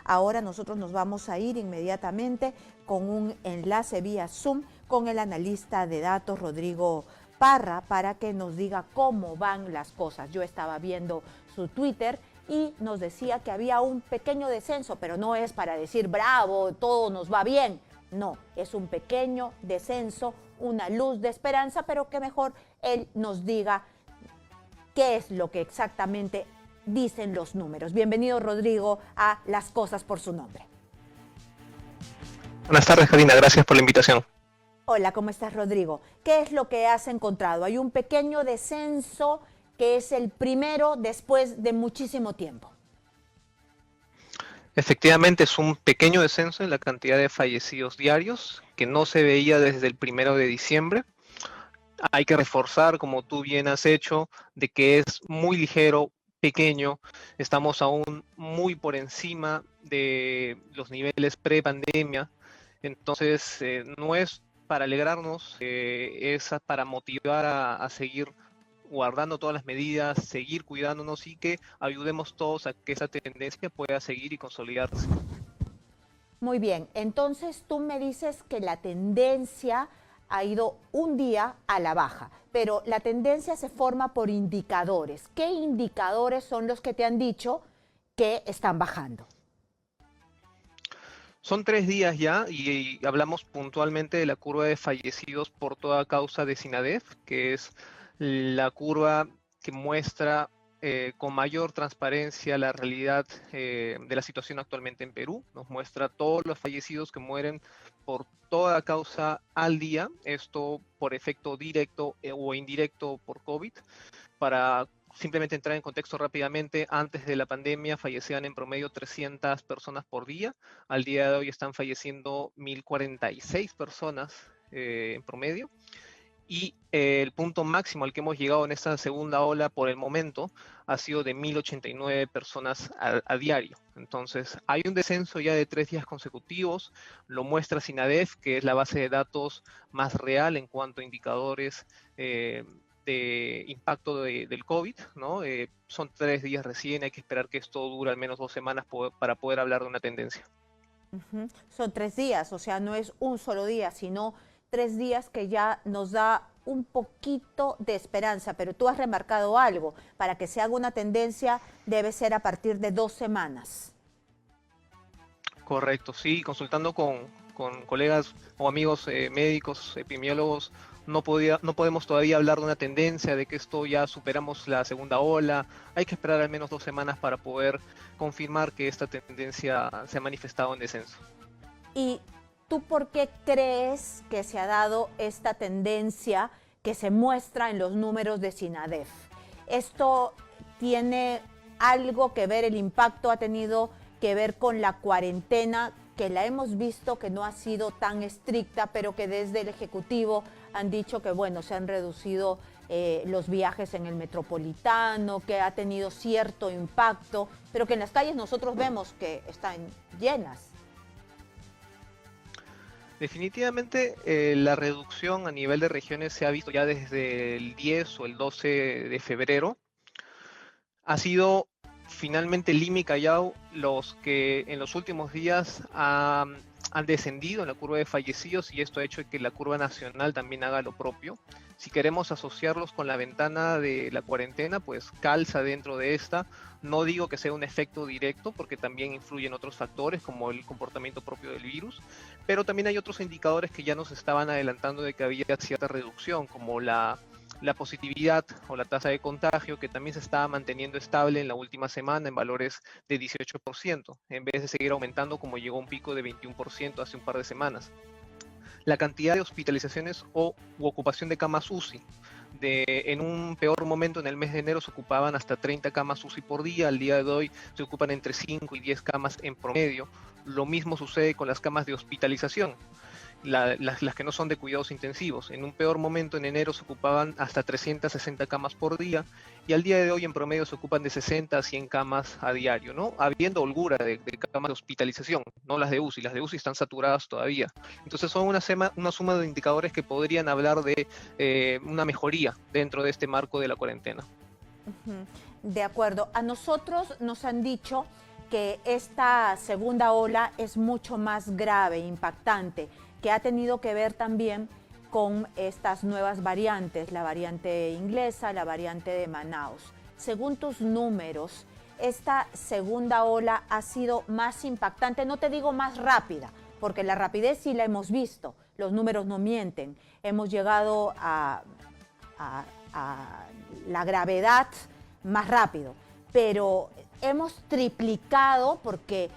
Ahora nosotros nos vamos a ir inmediatamente con un enlace vía Zoom con el analista de datos Rodrigo Parra para que nos diga cómo van las cosas. Yo estaba viendo su Twitter y nos decía que había un pequeño descenso, pero no es para decir bravo, todo nos va bien. No, es un pequeño descenso, una luz de esperanza, pero que mejor él nos diga qué es lo que exactamente dicen los números. Bienvenido, Rodrigo, a Las Cosas por su Nombre. Buenas tardes, Karina. Gracias por la invitación. Hola, ¿cómo estás, Rodrigo? ¿Qué es lo que has encontrado? Hay un pequeño descenso que es el primero después de muchísimo tiempo. Efectivamente, es un pequeño descenso en la cantidad de fallecidos diarios que no se veía desde el 1 de diciembre. Hay que reforzar, como tú bien has hecho, de que es muy ligero, pequeño. Estamos aún muy por encima de los niveles pre-pandemia. Entonces, no es para alegrarnos, es para motivar a seguir guardando todas las medidas, seguir cuidándonos y que ayudemos todos a que esa tendencia pueda seguir y consolidarse. Muy bien, entonces tú me dices que la tendencia ha ido un día a la baja, pero la tendencia se forma por indicadores. ¿Qué indicadores son los que te han dicho que están bajando? Son 3 días ya y hablamos puntualmente de la curva de fallecidos por toda causa de SINADEF, que es la curva que muestra con mayor transparencia la realidad de la situación actualmente en Perú. Nos muestra todos los fallecidos que mueren por toda causa al día, esto por efecto directo o indirecto por COVID. Para simplemente entrar en contexto rápidamente, antes de la pandemia fallecían en promedio 300 personas por día. Al día de hoy están falleciendo 1046 personas en promedio. Y el punto máximo al que hemos llegado en esta segunda ola por el momento ha sido de 1089 personas a diario. Entonces hay un descenso ya de 3 días consecutivos, lo muestra SINADEF, que es la base de datos más real en cuanto a indicadores de impacto del COVID, ¿no? Son 3 días recién, hay que esperar que esto dure al menos 2 semanas para poder hablar de una tendencia. Son 3 días, o sea, no es un solo día, sino 3 días que ya nos da un poquito de esperanza, pero tú has remarcado algo, para que se haga una tendencia debe ser a partir de 2 semanas. Correcto, sí, consultando con colegas o amigos médicos, epidemiólogos, no podemos todavía hablar de una tendencia, de que esto ya superamos la segunda ola. Hay que esperar al menos 2 semanas para poder confirmar que esta tendencia se ha manifestado en descenso. ¿Y tú por qué crees que se ha dado esta tendencia que se muestra en los números de SINADEF? ¿Esto tiene algo que ver, el impacto ha tenido que ver con la cuarentena, que la hemos visto que no ha sido tan estricta, pero que desde el Ejecutivo han dicho que, bueno, se han reducido los viajes en el metropolitano, que ha tenido cierto impacto, pero que en las calles nosotros vemos que están llenas? Definitivamente la reducción a nivel de regiones se ha visto ya desde el 10 o el 12 de febrero. Ha sido finalmente Lima y Callao los que en los últimos días han descendido en la curva de fallecidos, y esto ha hecho que la curva nacional también haga lo propio. Si queremos asociarlos con la ventana de la cuarentena, pues calza dentro de esta. No digo que sea un efecto directo, porque también influyen otros factores como el comportamiento propio del virus, pero también hay otros indicadores que ya nos estaban adelantando de que había cierta reducción, como la positividad o la tasa de contagio, que también se estaba manteniendo estable en la última semana en valores de 18%, en vez de seguir aumentando como llegó a un pico de 21% hace un par de semanas. La cantidad de hospitalizaciones u ocupación de camas UCI. En un peor momento, en el mes de enero, se ocupaban hasta 30 camas UCI por día. Al día de hoy se ocupan entre 5 y 10 camas en promedio. Lo mismo sucede con las camas de hospitalización. Las que no son de cuidados intensivos. En un peor momento, en enero, se ocupaban hasta 360 camas por día, y al día de hoy en promedio se ocupan de 60 a 100 camas a diario, ¿no? Habiendo holgura de camas de hospitalización, no las de UCI. Las de UCI están saturadas todavía. Entonces son una suma de indicadores que podrían hablar de una mejoría dentro de este marco de la cuarentena. De acuerdo. A nosotros nos han dicho que esta segunda ola es mucho más grave, impactante, que ha tenido que ver también con estas nuevas variantes, la variante inglesa, la variante de Manaus. Según tus números, esta segunda ola ha sido más impactante, no te digo más rápida, porque la rapidez sí la hemos visto, los números no mienten. Hemos llegado a la gravedad más rápido, pero hemos triplicado porque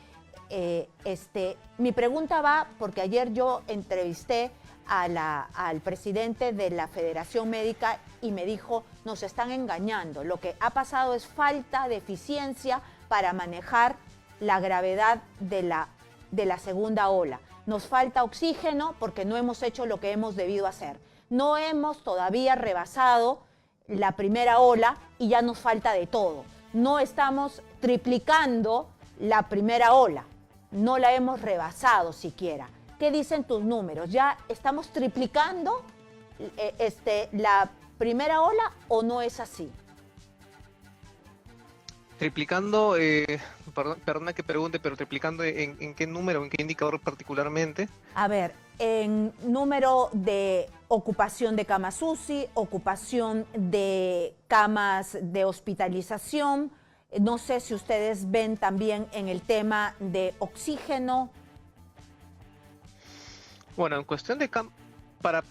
mi pregunta va porque ayer yo entrevisté al presidente de la Federación Médica y me dijo, nos están engañando, lo que ha pasado es falta de eficiencia para manejar la gravedad de la segunda ola. Nos falta oxígeno porque no hemos hecho lo que hemos debido hacer. No hemos todavía rebasado la primera ola y ya nos falta de todo. No estamos triplicando la primera ola, no la hemos rebasado siquiera. ¿Qué dicen tus números? ¿Ya estamos triplicando la primera ola o no es así? Triplicando, perdona que pregunte, pero triplicando ¿en qué número, en qué indicador particularmente? A ver, en número de ocupación de camas UCI, ocupación de camas de hospitalización, no sé si ustedes ven también en el tema de oxígeno. Bueno, en cuestión de para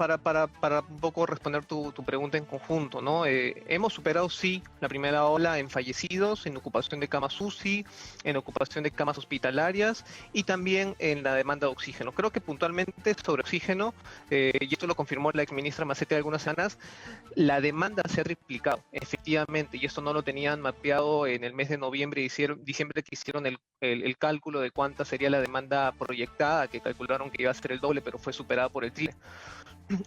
un poco responder tu pregunta en conjunto, ¿no? Hemos superado, sí, la primera ola en fallecidos, en ocupación de camas UCI, en ocupación de camas hospitalarias y también en la demanda de oxígeno. Creo que puntualmente sobre oxígeno, y esto lo confirmó la exministra Macete de algunas semanas, la demanda se ha triplicado, efectivamente, y esto no lo tenían mapeado en el mes de noviembre y diciembre que hicieron el cálculo de cuánta sería la demanda proyectada, que calcularon que iba a ser el doble, pero fue superada por el triple.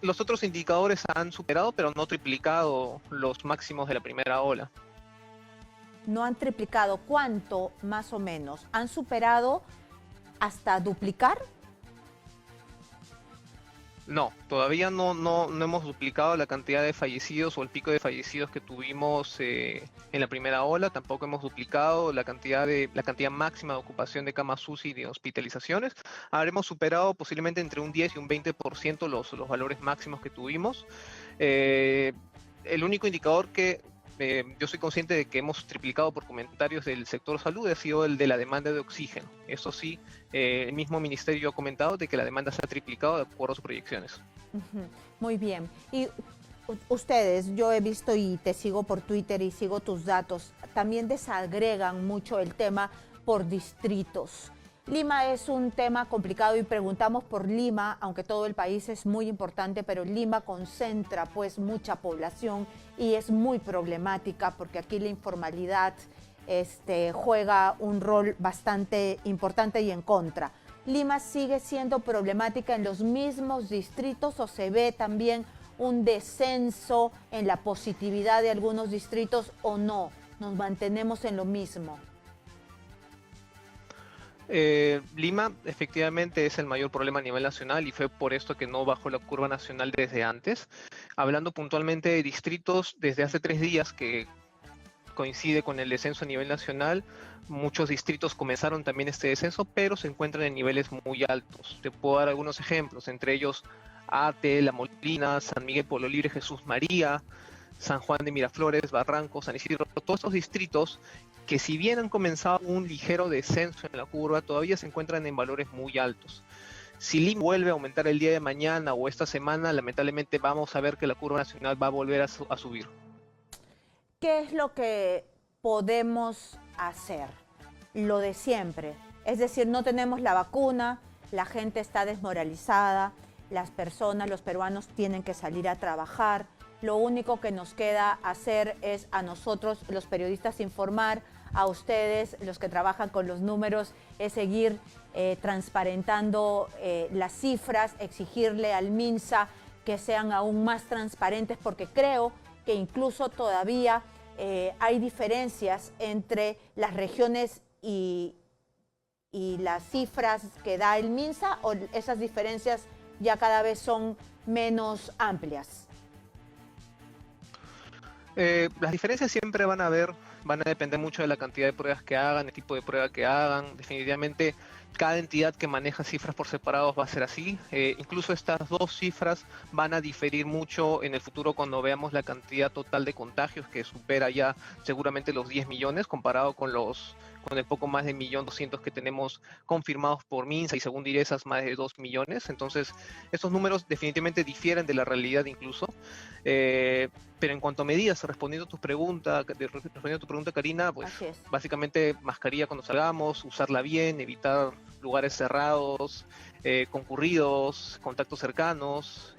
Los otros indicadores han superado, pero no triplicado los máximos de la primera ola. No han triplicado. ¿Cuánto más o menos? ¿Han superado hasta duplicar? No, todavía no hemos duplicado la cantidad de fallecidos o el pico de fallecidos que tuvimos en la primera ola. Tampoco hemos duplicado la cantidad máxima de ocupación de camas UCI y de hospitalizaciones. Habremos superado posiblemente entre un 10 y un 20% los valores máximos que tuvimos. El único indicador que yo soy consciente de que hemos triplicado por comentarios del sector salud ha sido el de la demanda de oxígeno. Eso sí, el mismo ministerio ha comentado de que la demanda se ha triplicado de acuerdo a sus proyecciones. Muy bien. Y ustedes, yo he visto y te sigo por Twitter y sigo tus datos, también desagregan mucho el tema por distritos. Lima es un tema complicado y preguntamos por Lima, aunque todo el país es muy importante, pero Lima concentra pues mucha población y es muy problemática porque aquí la informalidad juega un rol bastante importante y en contra. ¿Lima sigue siendo problemática en los mismos distritos o se ve también un descenso en la positividad de algunos distritos o no? ¿Nos mantenemos en lo mismo? Lima efectivamente es el mayor problema a nivel nacional y fue por esto que no bajó la curva nacional desde antes. Hablando puntualmente de distritos, desde hace 3 días que coincide con el descenso a nivel nacional, muchos distritos comenzaron también este descenso, pero se encuentran en niveles muy altos. Te puedo dar algunos ejemplos, entre ellos Ate, La Molina, San Miguel, Pueblo Libre, Jesús María, San Juan de Miraflores, Barranco, San Isidro, todos estos distritos que si bien han comenzado un ligero descenso en la curva, todavía se encuentran en valores muy altos. Si Lima vuelve a aumentar el día de mañana o esta semana, lamentablemente vamos a ver que la curva nacional va a volver a subir. ¿Qué es lo que podemos hacer? Lo de siempre. Es decir, no tenemos la vacuna, la gente está desmoralizada, las personas, los peruanos tienen que salir a trabajar. Lo único que nos queda hacer es a nosotros, los periodistas, informar, a ustedes, los que trabajan con los números, es seguir transparentando las cifras, exigirle al MINSA que sean aún más transparentes, porque creo que incluso todavía hay diferencias entre las regiones y las cifras que da el MINSA, o esas diferencias ya cada vez son menos amplias. Las diferencias siempre van a haber van a depender mucho de la cantidad de pruebas que hagan, el tipo de prueba que hagan. Definitivamente, cada entidad que maneja cifras por separados va a ser así. Incluso estas dos cifras van a diferir mucho en el futuro cuando veamos la cantidad total de contagios, que supera ya seguramente los 10 millones, comparado con el poco más de 1.200.000 que tenemos confirmados por MINSA, y según DIRESAS más de 2 millones. Entonces, estos números definitivamente difieren de la realidad incluso. Pero en cuanto a medidas, respondiendo a tu pregunta, Karina, pues básicamente mascarilla cuando salgamos, usarla bien, evitar lugares cerrados, concurridos, contactos cercanos.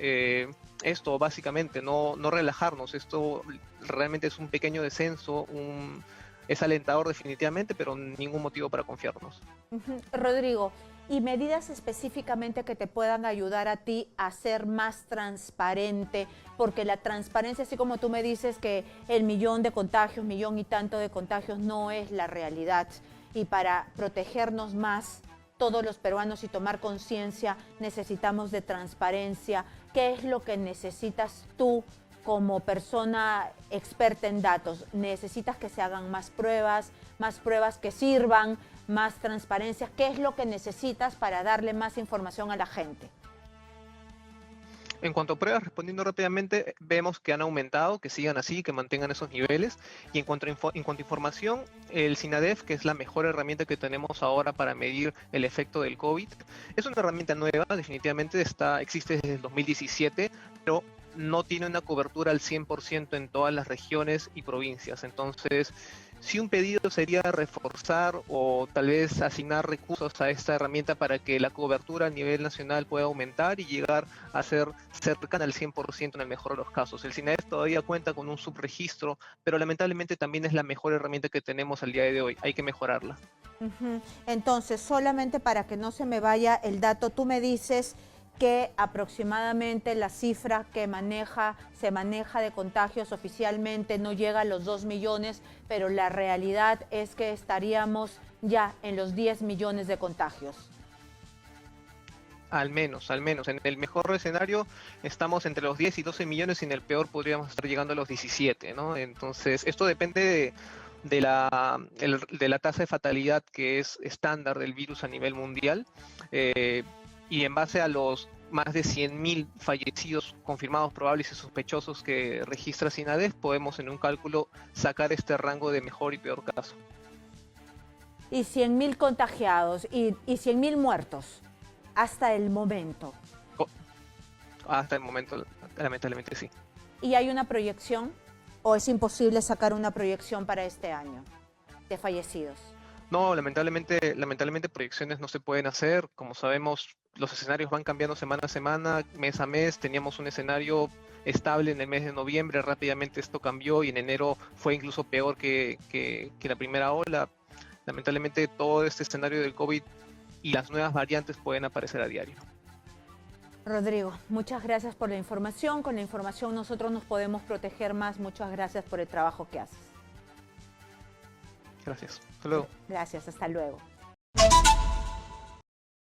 Esto básicamente, no relajarnos. Esto realmente es un pequeño descenso, es alentador definitivamente, pero ningún motivo para confiarnos. Rodrigo, ¿y medidas específicamente que te puedan ayudar a ti a ser más transparente? Porque la transparencia, así como tú me dices que el millón de contagios, millón y tanto de contagios no es la realidad, y para protegernos más todos los peruanos y tomar conciencia necesitamos de transparencia. ¿Qué es lo que necesitas tú como persona experta en datos? ¿Necesitas que se hagan más pruebas que sirvan, más transparencia? ¿Qué es lo que necesitas para darle más información a la gente? En cuanto a pruebas, respondiendo rápidamente, vemos que han aumentado, que sigan así, que mantengan esos niveles. Y en cuanto a información, el SINADEF, que es la mejor herramienta que tenemos ahora para medir el efecto del COVID, es una herramienta nueva, definitivamente existe desde el 2017, pero no tiene una cobertura al 100% en todas las regiones y provincias. Entonces, sí, un pedido sería reforzar o tal vez asignar recursos a esta herramienta para que la cobertura a nivel nacional pueda aumentar y llegar a ser cercana al 100% en el mejor de los casos. El SINADEF todavía cuenta con un subregistro, pero lamentablemente también es la mejor herramienta que tenemos al día de hoy. Hay que mejorarla. Entonces, solamente para que no se me vaya el dato, tú me dices que aproximadamente la cifra que se maneja de contagios oficialmente no llega a los 2 millones, pero la realidad es que estaríamos ya en los 10 millones de contagios. Al menos. En el mejor escenario estamos entre los 10 y 12 millones y en el peor podríamos estar llegando a los 17, ¿no? Entonces, esto depende de la tasa de fatalidad que es estándar del virus a nivel mundial. Y en base a los más de 100.000 fallecidos confirmados, probables y sospechosos que registra SINADEF, podemos en un cálculo sacar este rango de mejor y peor caso. Y 100.000 contagiados y 100.000 muertos hasta el momento. Hasta el momento, lamentablemente sí. ¿Y hay una proyección o es imposible sacar una proyección para este año de fallecidos? No, lamentablemente proyecciones no se pueden hacer. Como sabemos, los escenarios van cambiando semana a semana, mes a mes. Teníamos un escenario estable en el mes de noviembre, rápidamente esto cambió y en enero fue incluso peor que la primera ola. Lamentablemente todo este escenario del COVID y las nuevas variantes pueden aparecer a diario. Rodrigo, muchas gracias por la información. Con la información nosotros nos podemos proteger más. Muchas gracias por el trabajo que haces. Gracias. Hasta luego. Gracias, hasta luego.